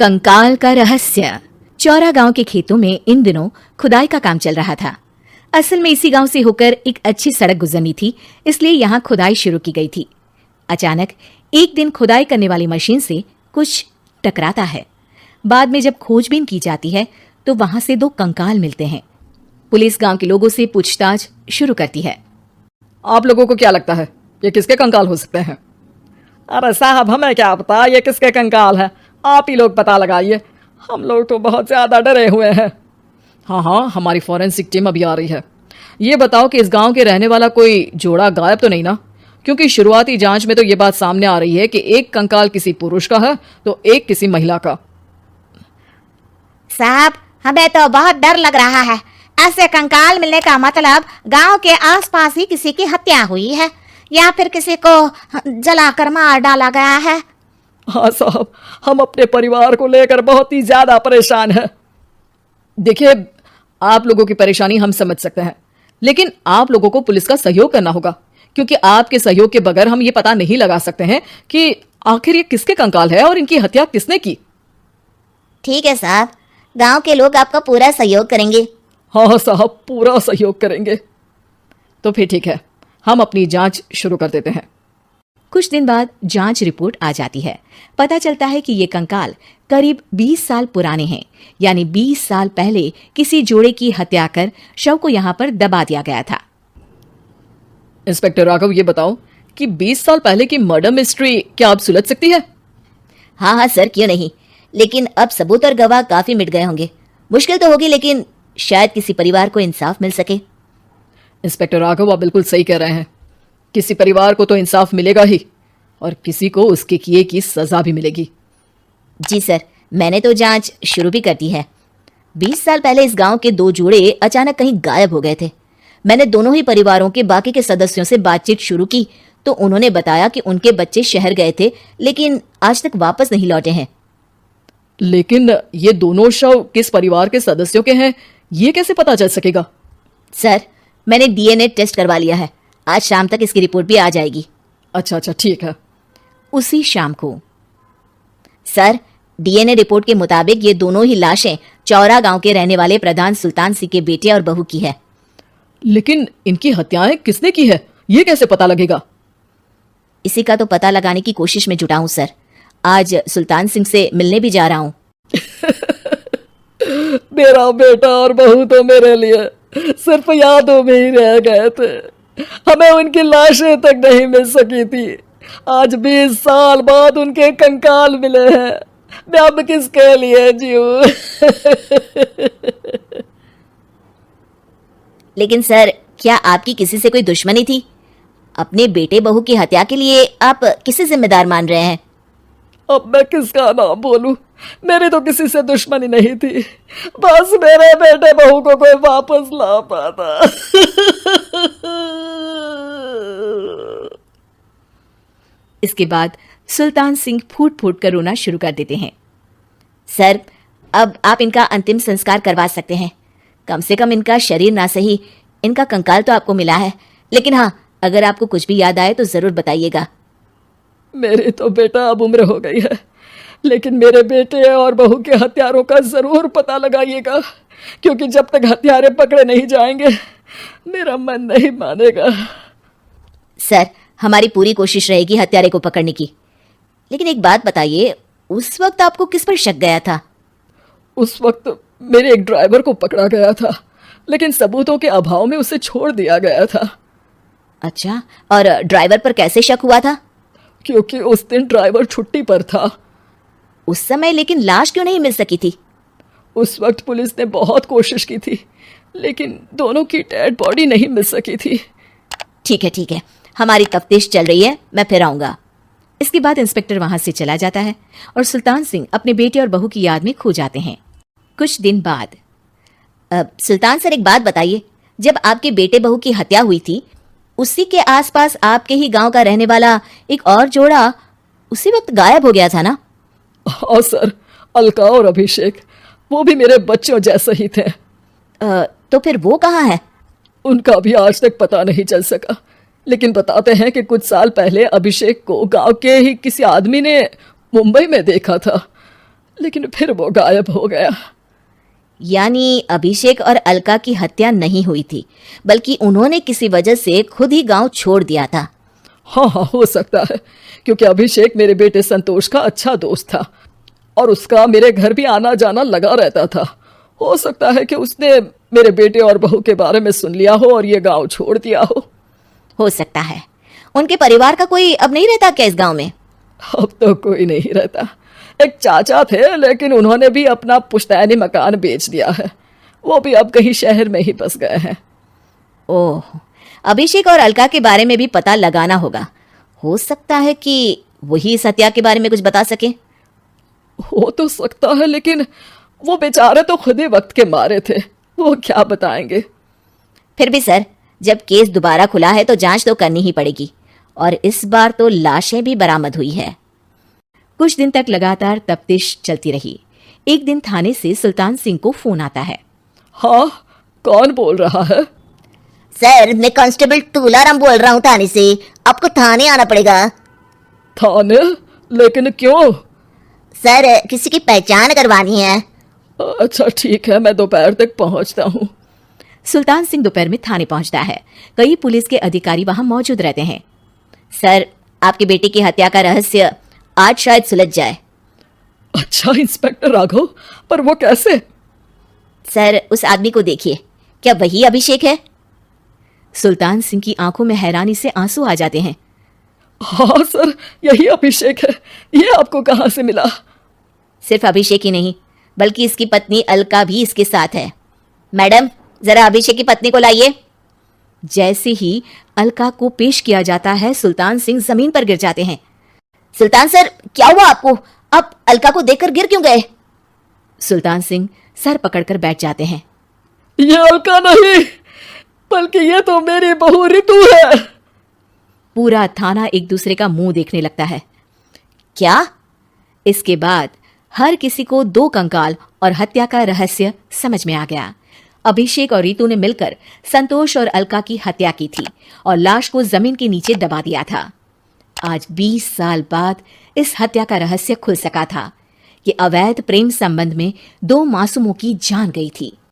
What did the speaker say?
कंकाल का रहस्य। चौरा गांव के खेतों में इन दिनों खुदाई का काम चल रहा था। असल में इसी गांव से होकर एक अच्छी सड़क गुजरनी थी, इसलिए यहाँ खुदाई शुरू की गई थी। अचानक एक दिन खुदाई करने वाली मशीन से कुछ टकराता है। बाद में जब खोजबीन की जाती है तो वहां से 2 कंकाल मिलते हैं। पुलिस गांव के लोगों से पूछताछ शुरू करती है। आप लोगों को क्या लगता है ये किसके कंकाल हो सकते हैं? अरे साहब, हमें क्या पता ये किसके कंकाल है, आप ही लोग पता लगाइए। हम लोग तो बहुत ज्यादा डरे हुए हैं। हाँ, हमारी फॉरेंसिक टीम अभी आ रही है। ये बताओ कि इस गांव के रहने वाला कोई जोड़ा गायब तो नहीं ना? क्योंकि शुरुआती जांच में तो ये बात सामने आ रही है कि एक कंकाल किसी पुरुष का है तो एक किसी महिला का। साहब, हमें तो बहुत डर लग रहा है। ऐसे कंकाल मिलने का मतलब गांव के आसपास ही किसी की हत्या हुई है या फिर किसी को जलाकर मार डाला गया है। हाँ साहब, हम अपने परिवार को लेकर बहुत ही ज्यादा परेशान हैं। देखिए, आप लोगों की परेशानी हम समझ सकते हैं, लेकिन आप लोगों को पुलिस का सहयोग करना होगा, क्योंकि आपके सहयोग के बगैर हम ये पता नहीं लगा सकते हैं कि आखिर ये किसके कंकाल है और इनकी हत्या किसने की। ठीक है साहब, गांव के लोग आपका पूरा सहयोग करेंगे। हाँ साहब, पूरा सहयोग करेंगे। तो फिर ठीक है, हम अपनी जांच शुरू कर देते हैं। कुछ दिन बाद जांच रिपोर्ट आ जाती है। पता चलता है कि ये कंकाल करीब 20 साल पुराने हैं, यानी 20 साल पहले किसी जोड़े की हत्या कर शव को यहाँ पर दबा दिया गया था। इंस्पेक्टर राघव, ये बताओ कि 20 साल पहले की मर्डर मिस्ट्री क्या अब सुलझ सकती है? हाँ सर, क्यों नहीं। लेकिन अब सबूत और गवाह काफी मिट गए होंगे। मुश्किल तो होगी, लेकिन शायद किसी परिवार को इंसाफ मिल सके। इंस्पेक्टर राघव, आप बिल्कुल सही कह रहे हैं। किसी परिवार को तो इंसाफ मिलेगा ही और किसी को उसके किए की सजा भी मिलेगी। जी सर, मैंने तो जांच शुरू भी कर दी है। 20 साल पहले इस गांव के 2 जोड़े अचानक कहीं गायब हो गए थे। मैंने दोनों ही परिवारों के बाकी के सदस्यों से बातचीत शुरू की तो उन्होंने बताया कि उनके बच्चे शहर गए थे, लेकिन आज तक वापस नहीं लौटे हैं। लेकिन ये दोनों शव किस परिवार के सदस्यों के हैं, ये कैसे पता चल सकेगा? सर, मैंने डीएनए टेस्ट करवा लिया है। आज शाम तक इसकी रिपोर्ट भी आ जाएगी। अच्छा, ठीक है। उसी शाम को सर, डीएनए रिपोर्ट के मुताबिक ये दोनों ही लाशें चौरा गांव के रहने वाले प्रधान सुल्तान सिंह के बेटे और बहू की है। लेकिन इनकी हत्याएं किसने की है, ये कैसे पता लगेगा? इसी का तो पता लगाने की कोशिश में जुटा हूं सर। आज सुल्तान सिंह से मिलने भी जा रहा हूं। मेरा बेटा और बहू तो मेरे लिए सिर्फ यादों में ही रह गए थे। हमें उनकी लाशें तक नहीं मिल सकी थी। आज 20 साल बाद उनके कंकाल मिले हैं। मैं अब किसके लिए जीऊं? लेकिन सर, क्या आपकी किसी से कोई दुश्मनी थी? अपने बेटे बहू की हत्या के लिए आप किसे जिम्मेदार मान रहे हैं? अब मैं किसका नाम बोलूं? मेरी तो किसी से दुश्मनी नहीं थी, बस मेरे बेटे बहू को कोई वापस ला पाता। इसके बाद सुल्तान सिंह फूट फूट कर रोना शुरू कर देते हैं। सर, अब आप इनका अंतिम संस्कार करवा सकते हैं। कम से कम इनका शरीर ना सही, इनका कंकाल तो आपको मिला है। लेकिन हाँ, अगर आपको कुछ भी याद आए तो जरूर बताइएगा। मेरी तो बेटा अब उम्र हो गई है, लेकिन मेरे बेटे और बहू के हत्यारों का जरूर पता लगाइएगा, क्योंकि जब तक हत्यारे पकड़े नहीं जाएंगे मेरा मन नहीं मानेगा। सर, हमारी पूरी कोशिश रहेगी हत्यारे को पकड़ने की। लेकिन एक बात बताइए, उस वक्त आपको किस पर शक गया था? उस वक्त मेरे एक ड्राइवर को पकड़ा गया था, लेकिन सबूतों के अभाव में उसे छोड़ दिया गया था। अच्छा, और ड्राइवर पर कैसे शक हुआ था? क्योंकि उस दिन ड्राइवर छुट्टी पर था। उस समय लेकिन लाश क्यों नहीं मिल सकी थी? उस वक्त पुलिस ने बहुत कोशिश की थी, लेकिन दोनों की डेड बॉडी नहीं मिल सकी थी। ठीक है, हमारी तफ्तीश चल रही है, मैं फिर आऊंगा। इसके बाद इंस्पेक्टर वहां से चला जाता है और सुल्तान सिंह अपने बेटे और बहू की याद में खो जाते हैं। कुछ दिन बाद सुल्तान सर, एक बात बताइए, जब आपके बेटे बहू की हत्या हुई थी, उसी के आसपास आपके ही गांव का रहने वाला एक और जोड़ा उसी वक्त गायब हो गया था ना? हाँ सर, अलका और अभिषेक, वो भी मेरे बच्चों जैसे ही थे। तो फिर वो कहाँ है? उनका भी आज तक पता नहीं चल सका, लेकिन बताते हैं कि कुछ साल पहले अभिषेक को गांव के ही किसी आदमी ने मुंबई में देखा था। लेकिन फिर वो गायब हो गया। यानी अभिषेक और अलका की हत्या नहीं हुई थी, बल्कि उन्होंने किसी वजह से खुद ही गांव छोड़ दिया था। हाँ हाँ, हो सकता है, क्योंकि अभिषेक मेरे बेटे संतोष का अच्छा दोस्त था और उसका मेरे घर भी आना जाना लगा रहता था। हो सकता है कि उसने मेरे बेटे और बहू के बारे में सुन लिया हो और ये गांव छोड़ दिया हो सकता है। उनके परिवार का कोई अब नहीं रहता क्या इस गांव में? अब तो कोई नहीं रहता। एक चाचा थे, लेकिन उन्होंने भी अपना पुश्तैनी मकान बेच दिया है। वो भी अब कहीं शहर में ही बस गए हैं। ओह, अभिषेक और अलका के बारे में भी पता लगाना होगा। हो सकता है कि वही इस हत्या के बारे में कुछ बता सके। हो तो सकता है, लेकिन वो बेचारे तो खुद ही वक्त के मारे थे, वो क्या बताएंगे। फिर भी सर, जब केस दोबारा खुला है तो जांच तो करनी ही पड़ेगी, और इस बार तो लाशें भी बरामद हुई है। कुछ दिन तक लगातार तफ्तीश चलती रही। एक दिन थाने से सुल्तान सिंह को फोन आता है। हाँ, कौन बोल रहा है? सर, मैं कांस्टेबल तुलाराम बोल रहा हूँ थाने से। आपको थाने आना पड़ेगा। थाने? लेकिन क्यों? सर, किसी की पहचान करवानी है। अच्छा ठीक है, मैं दोपहर तक पहुंचता हूँ। सुल्तान सिंह दोपहर में थाने पहुंचता है। कई पुलिस के अधिकारी वहां मौजूद रहते हैं। सर, आपके बेटे की हत्या का रहस्य आज शायद सुलझ जाए। अच्छा इंस्पेक्टर राघव, पर वो कैसे? सर, उस आदमी को देखिए, क्या वही अभिषेक है? सुल्तान सिंह की आंखों में हैरानी से आंसू आ जाते हैं। हाँ सर, यही अभिषेक है। ये आपको कहाँ से मिला? सिर्फ अभिषेक ही नहीं, बल्कि इसकी पत्नी अलका भी इसके साथ है। मैडम, जरा अभिषेक की पत्नी को लाइए। जैसे ही अलका को पेश किया जाता है, सुल्तान सिंह जमीन पर गिर जाते हैं। सुल्तान सर, क्या हुआ आपको? आप अलका को देखकर गिर क्यों गए? सुल्तान सिंह सर पकड़कर बैठ जाते हैं। ये अलका नहीं, बल्कि ये तो मेरी बहू रितु है। पूरा थाना एक दूसरे का मुंह देखने लगता है। क्या? इसके बाद हर किसी को दो कंकाल और हत्या का रहस्य समझ में आ गया। अभिषेक और रितु ने मिलकर संतोष और अलका की हत्या की थी और लाश को जमीन के नीचे दबा दिया था। आज 20 साल बाद इस हत्या का रहस्य खुल सका था। ये अवैध प्रेम संबंध में दो मासूमों की जान गई थी।